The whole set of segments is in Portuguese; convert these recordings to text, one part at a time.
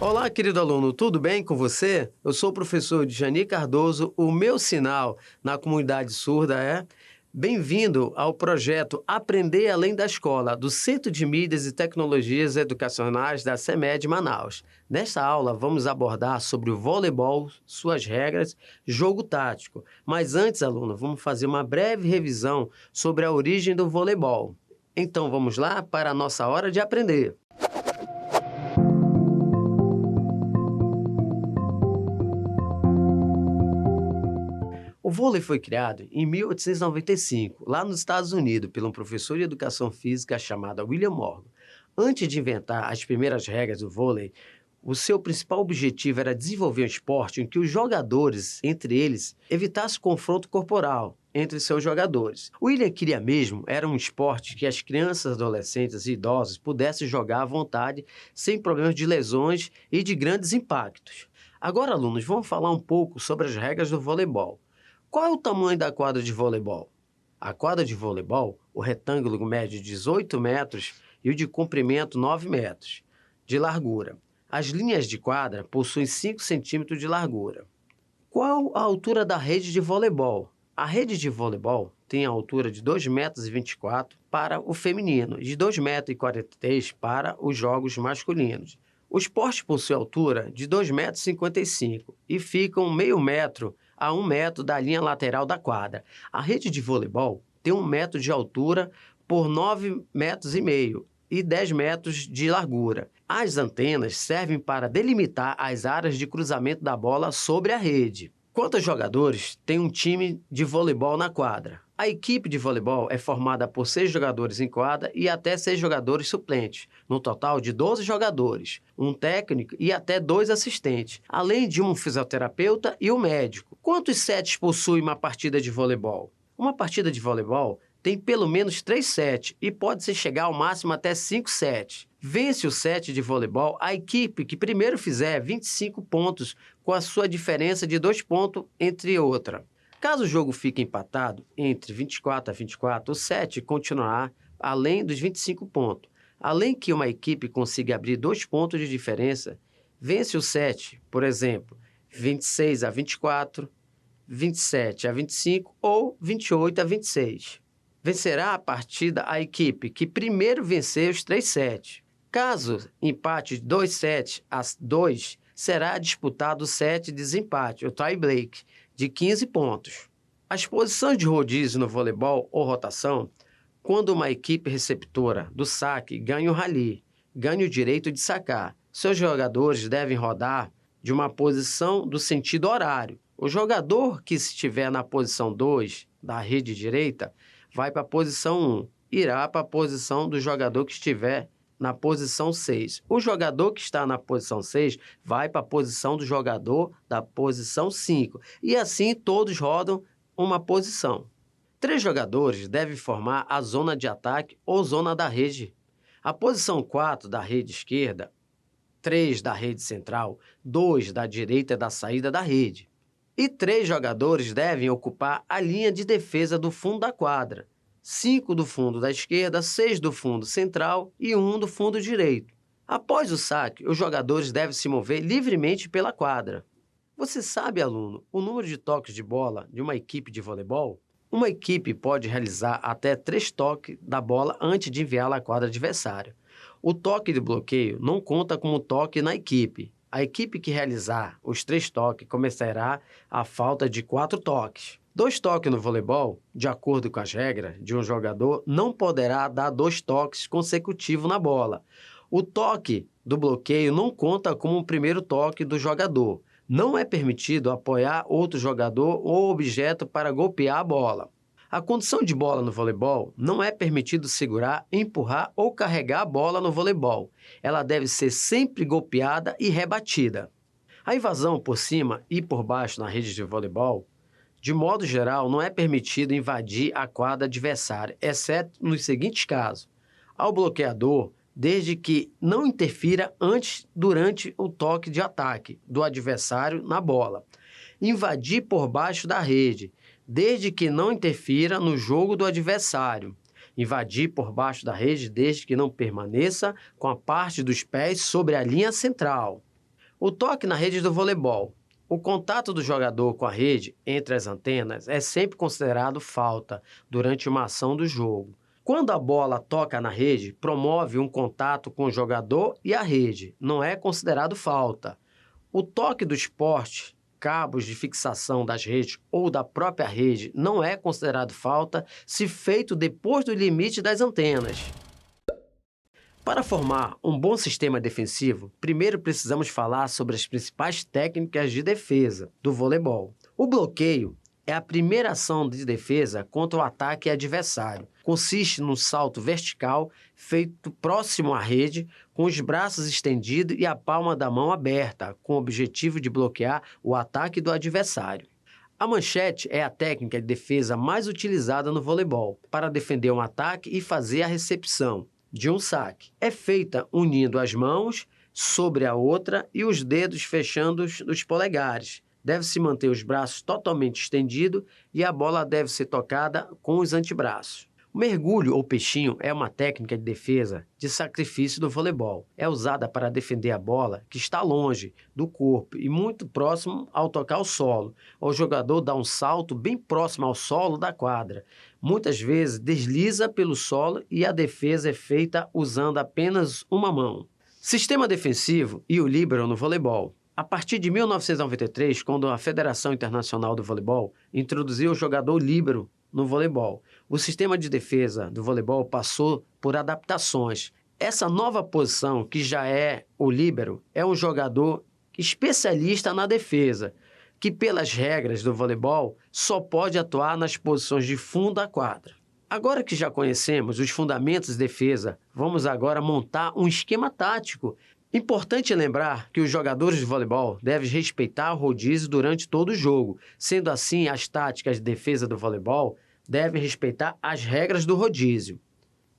Olá, querido aluno, tudo bem com você? Eu sou o professor Djani Cardoso. O meu sinal na comunidade surda é bem-vindo ao projeto Aprender Além da Escola, do Centro de Mídias e Tecnologias Educacionais da CEMED Manaus. Nesta aula, vamos abordar sobre o voleibol, suas regras, jogo tático. Mas antes, aluno, vamos fazer uma breve revisão sobre a origem do voleibol. Então, vamos lá para a nossa hora de aprender. O vôlei foi criado em 1895, lá nos Estados Unidos, por um professor de educação física chamado William Morgan. Antes de inventar as primeiras regras do vôlei, o seu principal objetivo era desenvolver um esporte em que os jogadores, entre eles, evitassem confronto corporal entre seus jogadores. O William queria mesmo era um esporte que as crianças, adolescentes e idosos pudessem jogar à vontade, sem problemas de lesões e de grandes impactos. Agora, alunos, vamos falar um pouco sobre as regras do voleibol. Qual é o tamanho da quadra de voleibol? A quadra de voleibol, o retângulo mede 18 metros e o de comprimento 9 metros de largura. As linhas de quadra possuem 5 centímetros de largura. Qual a altura da rede de voleibol? A rede de voleibol tem a altura de 2,24 m para o feminino e de 2,43 m para os jogos masculinos. O esporte possui altura de 2,55 m e fica meio metro a 1 metro da linha lateral da quadra. A rede de voleibol tem 1 metro de altura por 9,5 metros e 10 metros de largura. As antenas servem para delimitar as áreas de cruzamento da bola sobre a rede. Quantos jogadores tem um time de voleibol na quadra? A equipe de voleibol é formada por 6 jogadores em quadra e até 6 jogadores suplentes, no total de 12 jogadores, um técnico e até 2 assistentes, além de um fisioterapeuta e um médico. Quantos sets possui uma partida de voleibol? Uma partida de voleibol tem pelo menos 3 sets e pode-se chegar ao máximo até 5 sets. Vence o set de voleibol a equipe que primeiro fizer 25 pontos com a sua diferença de 2 pontos entre outra. Caso o jogo fique empatado entre 24 a 24, o set continuará além dos 25 pontos. Além que uma equipe consiga abrir 2 pontos de diferença, vence o set, por exemplo, 26 a 24, 27 a 25 ou 28 a 26. Vencerá a partida a equipe que primeiro vencer os 3 sets. Caso empate 2 sets a 2, será disputado o set de desempate, o tie-break, de 15 pontos. As posições de rodízio no voleibol ou rotação, quando uma equipe receptora do saque ganha o rally, ganha o direito de sacar. Seus jogadores devem rodar de uma posição do sentido horário. O jogador que estiver na posição 2 da rede direita vai para a posição 1, irá para a posição do jogador que estiver na posição 6. O jogador que está na posição 6 vai para a posição do jogador da posição 5. E assim todos rodam uma posição. 3 jogadores devem formar a zona de ataque ou zona da rede. A posição 4 da rede esquerda, 3 da rede central, 2 da direita da saída da rede. E 3 jogadores devem ocupar a linha de defesa do fundo da quadra. 5 do fundo da esquerda, 6 do fundo central e 1 do fundo direito. Após o saque, os jogadores devem se mover livremente pela quadra. Você sabe, aluno, o número de toques de bola de uma equipe de voleibol? Uma equipe pode realizar até 3 toques da bola antes de enviá-la à quadra adversária. O toque de bloqueio não conta como toque na equipe. A equipe que realizar os 3 toques começará a falta de 4 toques. 2 toques no voleibol, de acordo com as regras de um jogador, não poderá dar 2 toques consecutivos na bola. O toque do bloqueio não conta como o primeiro toque do jogador. Não é permitido apoiar outro jogador ou objeto para golpear a bola. A condição de bola no voleibol não é permitido segurar, empurrar ou carregar a bola no voleibol. Ela deve ser sempre golpeada e rebatida. A invasão por cima e por baixo na rede de voleibol, de modo geral, não é permitido invadir a quadra adversária, exceto nos seguintes casos: ao bloqueador, desde que não interfira antes, durante o toque de ataque do adversário na bola. Invadir por baixo da rede, desde que não interfira no jogo do adversário. Invadir por baixo da rede, desde que não permaneça com a parte dos pés sobre a linha central. O toque na rede do voleibol. O contato do jogador com a rede entre as antenas é sempre considerado falta durante uma ação do jogo. Quando a bola toca na rede, promove um contato com o jogador e a rede, não é considerado falta. O toque do esporte, cabos de fixação das redes ou da própria rede, não é considerado falta se feito depois do limite das antenas. Para formar um bom sistema defensivo, primeiro precisamos falar sobre as principais técnicas de defesa do voleibol. O bloqueio é a primeira ação de defesa contra o ataque adversário. Consiste num salto vertical feito próximo à rede, com os braços estendidos e a palma da mão aberta, com o objetivo de bloquear o ataque do adversário. A manchete é a técnica de defesa mais utilizada no voleibol para defender um ataque e fazer a recepção de um saque. É feita unindo as mãos sobre a outra e os dedos fechando os polegares. Deve-se manter os braços totalmente estendidos e a bola deve ser tocada com os antebraços. O mergulho ou peixinho é uma técnica de defesa de sacrifício do voleibol. É usada para defender a bola que está longe do corpo e muito próximo ao tocar o solo. O jogador dá um salto bem próximo ao solo da quadra. Muitas vezes desliza pelo solo e a defesa é feita usando apenas uma mão. Sistema defensivo e o líbero no voleibol. A partir de 1993, quando a Federação Internacional do Voleibol introduziu o jogador líbero no voleibol, o sistema de defesa do voleibol passou por adaptações. Essa nova posição, que já é o líbero, é um jogador especialista na defesa, que pelas regras do voleibol só pode atuar nas posições de fundo da quadra. Agora que já conhecemos os fundamentos de defesa, vamos agora montar um esquema tático. Importante lembrar que os jogadores de voleibol devem respeitar o rodízio durante todo o jogo. Sendo assim, as táticas de defesa do voleibol devem respeitar as regras do rodízio.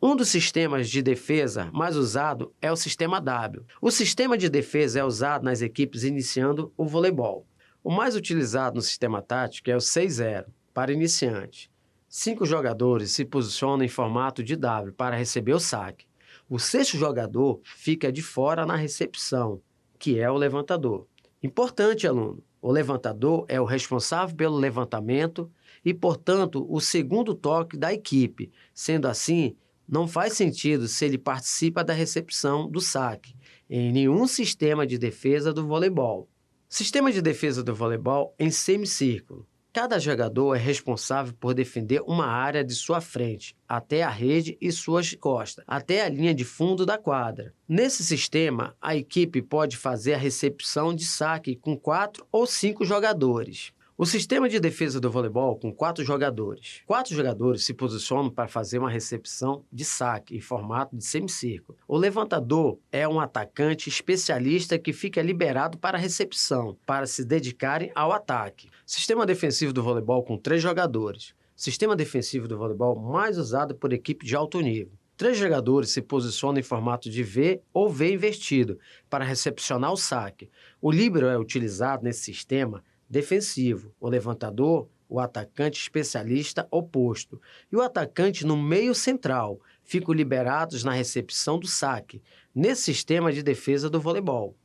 Um dos sistemas de defesa mais usado é o sistema W. O sistema de defesa é usado nas equipes iniciando o voleibol. O mais utilizado no sistema tático é o 6-0, para iniciante. 5 jogadores se posicionam em formato de W para receber o saque. O 6º jogador fica de fora na recepção, que é o levantador. Importante, aluno, o levantador é o responsável pelo levantamento e, portanto, o segundo toque da equipe. Sendo assim, não faz sentido se ele participa da recepção do saque em nenhum sistema de defesa do voleibol. Sistema de defesa do voleibol em semicírculo. Cada jogador é responsável por defender uma área de sua frente, até a rede e suas costas, até a linha de fundo da quadra. Nesse sistema, a equipe pode fazer a recepção de saque com 4 ou 5 jogadores. O sistema de defesa do voleibol com 4 jogadores. 4 jogadores se posicionam para fazer uma recepção de saque em formato de semicírculo. O levantador é um atacante especialista que fica liberado para a recepção, para se dedicarem ao ataque. Sistema defensivo do voleibol com 3 jogadores. Sistema defensivo do voleibol mais usado por equipe de alto nível. 3 jogadores se posicionam em formato de V ou V invertido para recepcionar o saque. O líbero é utilizado nesse sistema defensivo, o levantador, o atacante especialista oposto e o atacante no meio central ficam liberados na recepção do saque, nesse sistema de defesa do voleibol.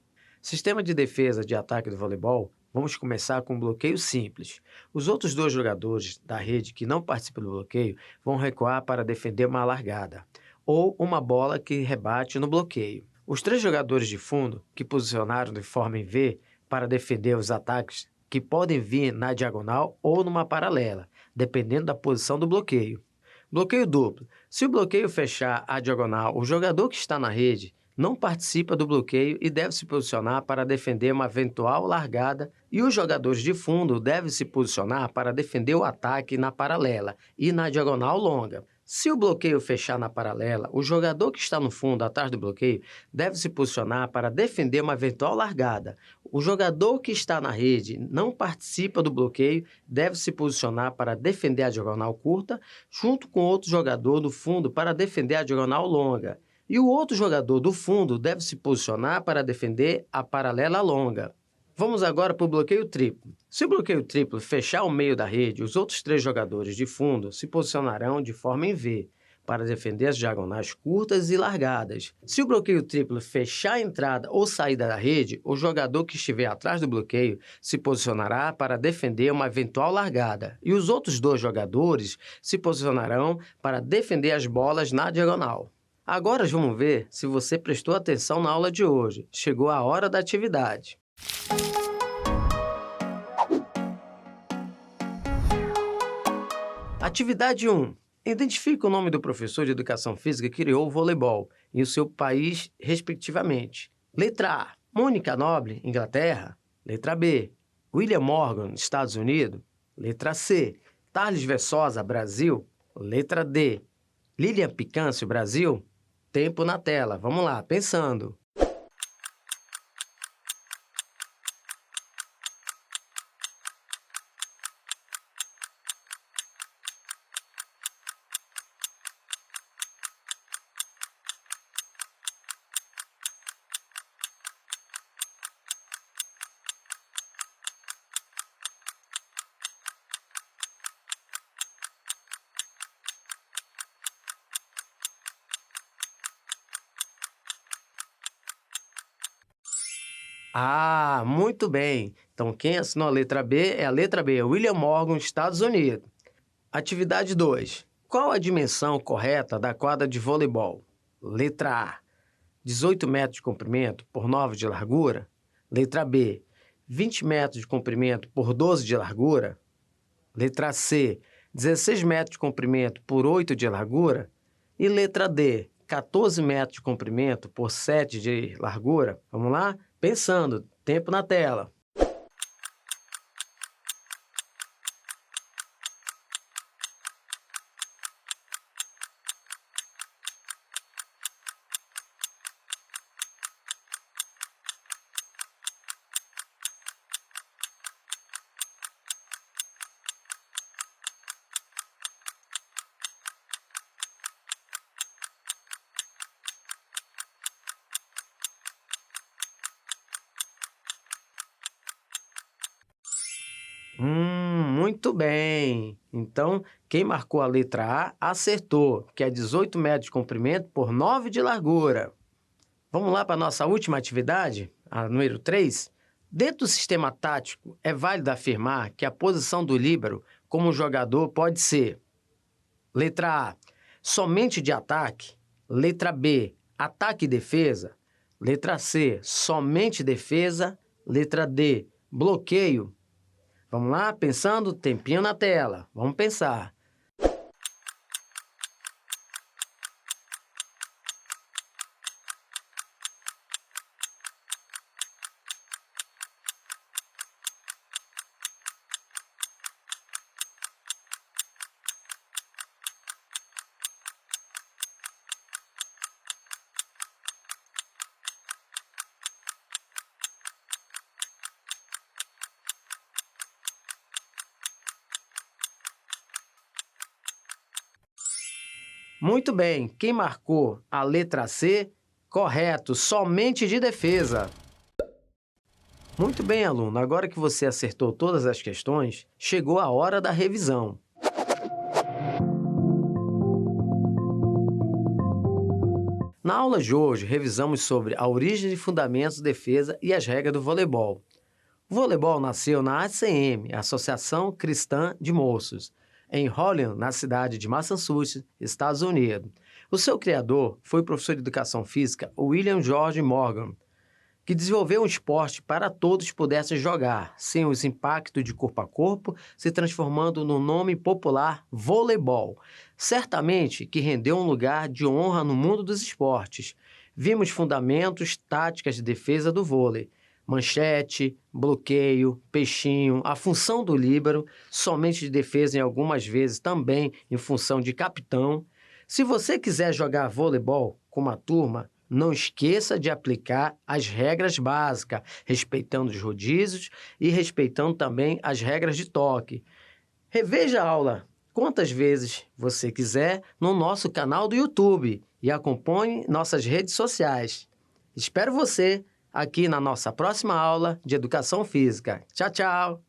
Sistema de defesa de ataque do voleibol, vamos começar com um bloqueio simples. Os outros 2 jogadores da rede que não participam do bloqueio vão recuar para defender uma largada ou uma bola que rebate no bloqueio. Os 3 jogadores de fundo que posicionaram de forma em V para defender os ataques que podem vir na diagonal ou numa paralela, dependendo da posição do bloqueio. Bloqueio duplo. Se o bloqueio fechar a diagonal, o jogador que está na rede não participa do bloqueio e deve se posicionar para defender uma eventual largada, e os jogadores de fundo devem se posicionar para defender o ataque na paralela e na diagonal longa. Se o bloqueio fechar na paralela, o jogador que está no fundo, atrás do bloqueio, deve se posicionar para defender uma eventual largada. O jogador que está na rede não participa do bloqueio, deve se posicionar para defender a diagonal curta, junto com outro jogador do fundo para defender a diagonal longa. E o outro jogador do fundo deve se posicionar para defender a paralela longa. Vamos agora para o bloqueio triplo. Se o bloqueio triplo fechar o meio da rede, os outros 3 jogadores de fundo se posicionarão de forma em V, para defender as diagonais curtas e largadas. Se o bloqueio triplo fechar a entrada ou saída da rede, o jogador que estiver atrás do bloqueio se posicionará para defender uma eventual largada, e os outros 2 jogadores se posicionarão para defender as bolas na diagonal. Agora vamos ver se você prestou atenção na aula de hoje. Chegou a hora da atividade. Atividade 1. Identifique o nome do professor de educação física que criou o voleibol e o seu país, respectivamente. Letra A. Mônica Noble, Inglaterra. Letra B. William Morgan, Estados Unidos. Letra C. Thales Versosa, Brasil. Letra D. Lilian Picâncio, Brasil. Tempo na tela. Vamos lá, pensando. Ah, muito bem. Então, quem assinou a letra B é a letra B, William Morgan, Estados Unidos. Atividade 2. Qual a dimensão correta da quadra de voleibol? Letra A, 18 metros de comprimento por 9 de largura. Letra B, 20 metros de comprimento por 12 de largura. Letra C, 16 metros de comprimento por 8 de largura. E letra D, 14 metros de comprimento por 7 de largura. Vamos lá? Pensando, tempo na tela. Muito bem. Então, quem marcou a letra A acertou, que é 18 metros de comprimento por 9 de largura. Vamos lá para a nossa última atividade, a número 3. Dentro do sistema tático, é válido afirmar que a posição do líbero como jogador pode ser: letra A, somente de ataque. Letra B, ataque e defesa. Letra C, somente defesa. Letra D, bloqueio. Vamos lá, pensando, tempinho na tela. Vamos pensar. Muito bem, quem marcou a letra C? Correto, somente de defesa. Muito bem, aluno, agora que você acertou todas as questões, chegou a hora da revisão. Na aula de hoje, revisamos sobre a origem e fundamentos, defesa e as regras do voleibol. O voleibol nasceu na ACM, Associação Cristã de Moços, em Holyoke, na cidade de Massachusetts, Estados Unidos. O seu criador foi o professor de educação física William George Morgan, que desenvolveu um esporte para todos pudessem jogar, sem os impactos de corpo a corpo, se transformando no nome popular voleibol. Certamente que rendeu um lugar de honra no mundo dos esportes. Vimos fundamentos, táticas de defesa do vôlei, manchete, bloqueio, peixinho, a função do líbero, somente de defesa em algumas vezes também em função de capitão. Se você quiser jogar voleibol com uma turma, não esqueça de aplicar as regras básicas, respeitando os rodízios e respeitando também as regras de toque. Reveja a aula quantas vezes você quiser no nosso canal do YouTube e acompanhe nossas redes sociais. Espero você aqui na nossa próxima aula de Educação Física. Tchau, tchau!